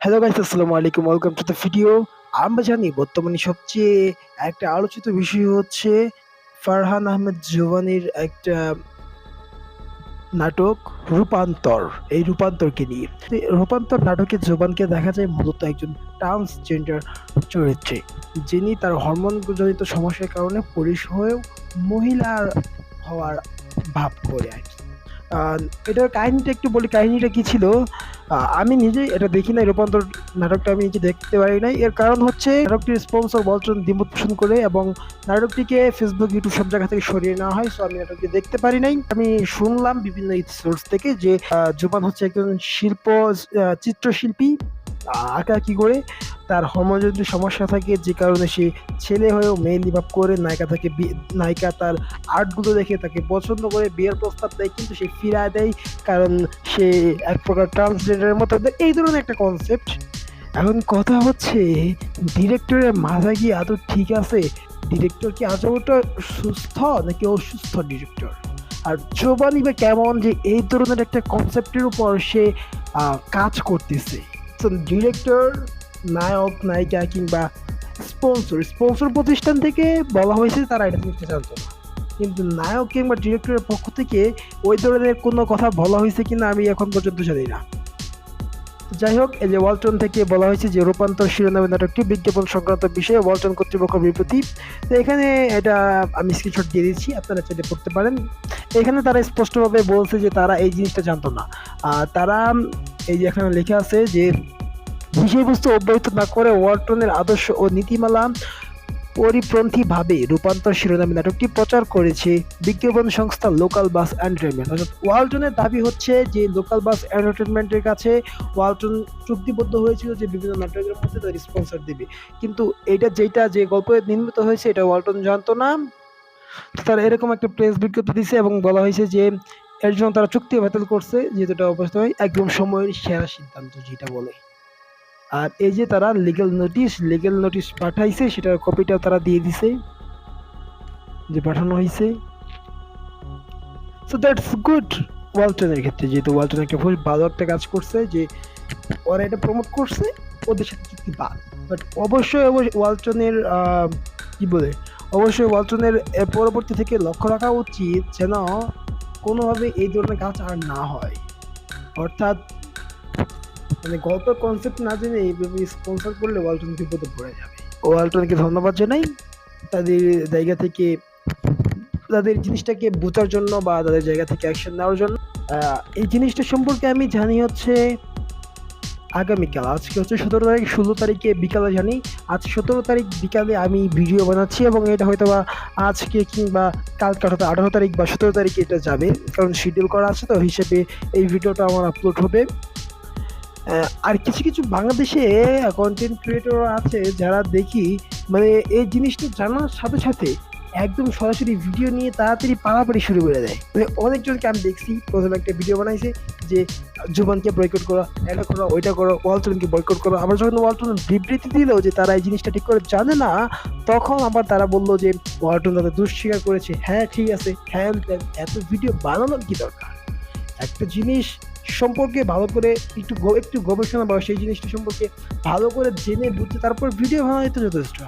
Hello guys, আসসালামু আলাইকুম। Welcome to the video. আমরা জানি বর্তমানে সবচেয়ে একটা আলোচিত বিষয় হচ্ছে ফারহান আহমেদ জোবানির একটা নাটক রূপান্তর। এই রূপান্তরকে নিয়ে রূপান্তর নাটকে জোবানকে দেখা যায় মূলত একজন ট্রান্সজেন্ডার চরিত্রে, যিনি তার হরমোনজনিত সমস্যার কারণে পুরুষ হয়েও মহিলা হওয়ার ভাব করে আর কি। এটার কাহিনীটা একটু বলি, কাহিনীটা কি ছিল। আমি নিজেই এটা দেখি নাই, রূপান্তর নাটকটা আমি নিজে দেখতে পারি নাই। এর কারণ হচ্ছে নাটকটির স্পন্সর ওয়ালটন দ্বিমত পোষণ করে এবং নাটকটিকে ফেসবুক ইউটিউব সব জায়গা থেকে সরিয়ে নেওয়া হয়, সো আমি নাটকটি দেখতে পারি নাই। আমি শুনলাম বিভিন্ন সোর্স থেকে যে জোবান হচ্ছে একজন চিত্রশিল্পী, আঁকা কি করে তার হরমোনজনিত সমস্যা থাকে, যে কারণে সে ছেলে হয়েও মেয়ে নিভাব করে নায়িকা তার আর্টগুলো দেখে তাকে পছন্দ করে বিয়ের প্রস্তাব দেয়, কিন্তু সে ফিরায় দেয় কারণ সে এক প্রকার ট্রান্সজেন্ডারের মতো। এই ধরনের একটা কনসেপ্ট। এখন কথা হচ্ছে, ডিরেক্টরের মাথা কি আদৌ ঠিক আছে? ডিরেক্টর কি আজবটা সুস্থ নাকি অসুস্থ ডিরেক্টর? আর জোবানি বা কেমন যে এই ধরনের একটা কনসেপ্টের উপর সে কাজ করতেছে। ডিরেক্টর, নায়ক, নায়িকা কিংবা স্পন্সর প্রতিষ্ঠান থেকে বলা হয়েছে তারা এটা জিনিসটা জানতো না, কিন্তু নায়ক কিংবা ডিরেক্টরের পক্ষ থেকে ওই ধরনের কোনো কথা বলা হয়েছে কিনা আমি এখন পর্যন্ত জানি না। যাই হোক, এই যে ওয়ালটন থেকে বলা হয়েছে যে রূপান্তর শিরোনামে নাটকটি বিজ্ঞাপন সংক্রান্ত বিষয়ে ওয়ালটন কর্তৃপক্ষ বিবৃতি। তো এখানে এটা আমি স্ক্রিনশট দিয়ে দিচ্ছি, আপনারা চাইলে পড়তে পারেন। এখানে তারা স্পষ্টভাবে বলছে যে তারা এই জিনিসটা জানতো না। তারা এই যে এখানে লেখা আছে যে বিষয়বস্তু অব্যাহত না করে ওয়ালটনের আদর্শ ও নীতিমালা পরিপন্থীভাবে রূপান্তর শিরোনামে নাটকটি প্রচার করেছে বিজ্ঞাপন সংস্থা লোকাল বাস এন্টারটেইনমেন্ট। অর্থাৎ ওয়ালটনের দাবি হচ্ছে যে লোকাল বাস এন্টারটেইনমেন্টের কাছে ওয়ালটন চুক্তিবদ্ধ হয়েছিল যে বিভিন্ন নাটকের মধ্যে তার স্পন্সর দেবে, কিন্তু যেটা যে গল্পে নির্মিত হয়েছে এটা ওয়ালটন জানতো না। তো তারা এরকম একটা প্রেস বিজ্ঞপ্তি দিছে এবং বলা হয়েছে যে এর জন্য তারা চুক্তি বাতিল করছে, যেহেতু এটা অবশ্যই একদম সময়ের সেরা সিদ্ধান্ত যেটা বলে। আর এই যে তারা লিগ্যাল নোটিশ পাঠাইছে, সেটার কপিটাও তারা দিয়ে দিছে যে পাঠানো হয়েছে। সো দ্যাটস গুড ওয়ালটনের ক্ষেত্রে, যেহেতু ওয়ালটন একটা খুব ভালো একটা কাজ করছে যে ওরা এটা প্রমোট করছে, ওদের সাথে চুক্তি বাদ। বাট অবশ্যই ওয়ালটনের কি বলে অবশ্যই ওয়ালটনের পরবর্তী থেকে লক্ষ্য রাখা উচিত যেন কোনোভাবে এই ধরনের কাজ আর না হয়। অর্থাৎ মানে গল্পের কনসেপ্ট না জেনে এইভাবে স্পন্সর করলে ওয়ালটন বিপদে পড়ে যাবে। ওয়ালটনকে ধন্যবাদ জানাই তাদের জায়গা থেকে, তাদের জিনিসটাকে বোঝার জন্য বা তাদের জায়গা থেকে অ্যাকশন নেওয়ার জন্য। এই জিনিসটা সম্পর্কে আমি জানি হচ্ছে আগামীকাল, আজকে হচ্ছে 17 তারিখ, 16 তারিখে বিকালে জানি। আজ 17 তারিখ বিকালে আমি ভিডিও বানাচ্ছি এবং এটা হয়তো বা আজকে কিংবা কালকে অর্থাৎ 18 তারিখ বা 17 তারিখে এটা যাবে, কারণ শিডিউল করা আছে, তো হিসেবে এই ভিডিওটা আমার আপলোড হবে। আর কিছু কিছু বাংলাদেশে কন্টেন্ট ক্রিয়েটর আছে যারা দেখি মানে এই জিনিসটা জানার সাথে সাথে একদম সরাসরি ভিডিও নিয়ে তাড়াতাড়ি পাড়াপাড়ি শুরু করে দেয়। মানে অনেকজনকে আমি দেখছি প্রথমে একটা ভিডিও বানাইছে যে জুবানকে বয়কট করো, এটা করো, ওইটা করো, ওয়ালটনকে বয়কট করো। আবার যখন ওয়ালটন বিবৃতি দিল যে তারা এই জিনিসটা ঠিক করে জানে না, তখন আবার তারা বললো যে ওয়ালটন তাদের দোষ স্বীকার করেছে। হ্যাঁ ঠিক আছে, হ্যাঁ এত ভিডিও বানানোর কি দরকার? একটা জিনিস সম্পর্কে ভালো করে একটু গবেষণা বা সেই জিনিসটা সম্পর্কে ভালো করে জেনে বুঝতে তারপর ভিডিও বানানো তো যথেষ্ট।